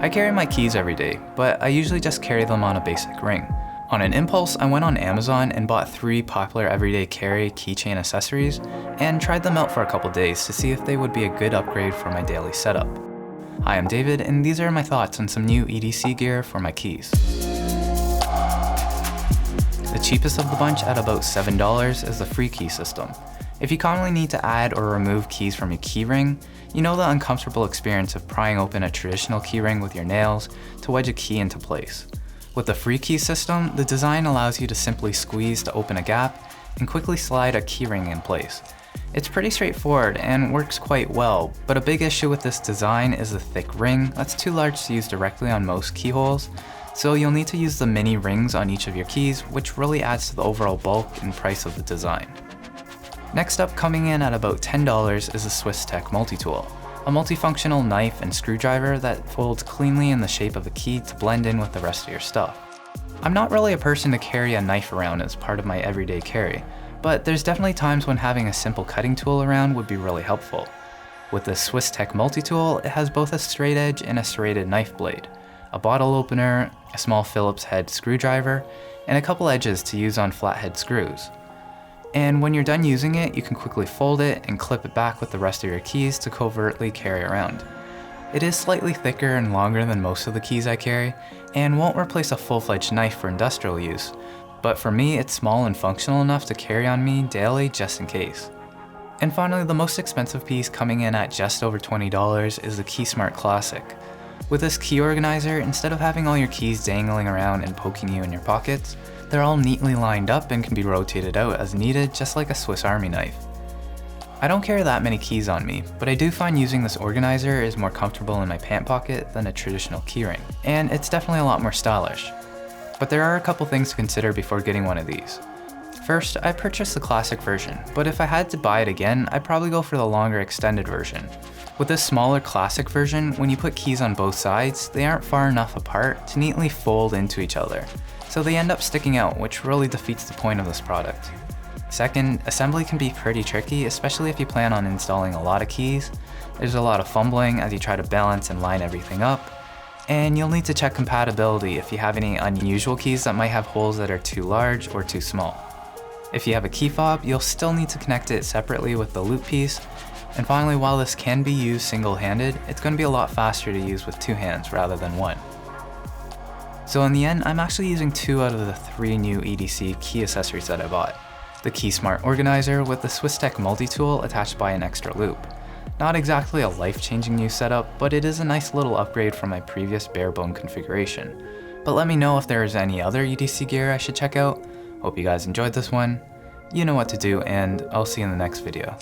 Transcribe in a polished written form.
I carry my keys every day, but I usually just carry them on a basic ring. On an impulse, I went on Amazon and bought 3 popular everyday carry keychain accessories and tried them out for a couple days to see if they would be a good upgrade for my daily setup. Hi, I'm David, and these are my thoughts on some new EDC gear for my keys. The cheapest of the bunch at about $7 is the FreeKey System. If you commonly need to add or remove keys from your keyring, you know the uncomfortable experience of prying open a traditional keyring with your nails to wedge a key into place. With the FreeKey System, the design allows you to simply squeeze to open a gap and quickly slide a keyring in place. It's pretty straightforward and works quite well, but a big issue with this design is the thick ring that's too large to use directly on most keyholes, so you'll need to use the mini rings on each of your keys, which really adds to the overall bulk and price of the design. Next up, coming in at about $10 is the SwissTech Multi-Tool, a multifunctional knife and screwdriver that folds cleanly in the shape of a key to blend in with the rest of your stuff. I'm not really a person to carry a knife around as part of my everyday carry, but there's definitely times when having a simple cutting tool around would be really helpful. With the SwissTech Multi-Tool, it has both a straight edge and a serrated knife blade, a bottle opener, a small Phillips head screwdriver, and a couple edges to use on flathead screws. And when you're done using it, you can quickly fold it and clip it back with the rest of your keys to covertly carry around. It is slightly thicker and longer than most of the keys I carry, and won't replace a full-fledged knife for industrial use, but for me it's small and functional enough to carry on me daily just in case. And finally, the most expensive piece, coming in at just over $20, is the KeySmart Classic. With this key organizer, instead of having all your keys dangling around and poking you in your pockets, they're all neatly lined up and can be rotated out as needed, just like a Swiss Army knife. I don't carry that many keys on me, but I do find using this organizer is more comfortable in my pant pocket than a traditional keyring, and it's definitely a lot more stylish. But there are a couple things to consider before getting one of these. First, I purchased the classic version, but if I had to buy it again, I'd probably go for the longer extended version. With this smaller classic version, when you put keys on both sides, they aren't far enough apart to neatly fold into each other, so they end up sticking out, which really defeats the point of this product. Second, assembly can be pretty tricky, especially if you plan on installing a lot of keys. There's a lot of fumbling as you try to balance and line everything up, and you'll need to check compatibility if you have any unusual keys that might have holes that are too large or too small. If you have a key fob, you'll still need to connect it separately with the loop piece. And finally, while this can be used single-handed, it's going to be a lot faster to use with 2 hands rather than 1. So in the end, I'm actually using 2 out of the 3 new EDC key accessories that I bought. The KeySmart organizer with the SwissTech Multi-Tool attached by an extra loop. Not exactly a life-changing new setup, but it is a nice little upgrade from my previous bare-bone configuration. But let me know if there is any other EDC gear I should check out. Hope you guys enjoyed this one. You know what to do, and I'll see you in the next video.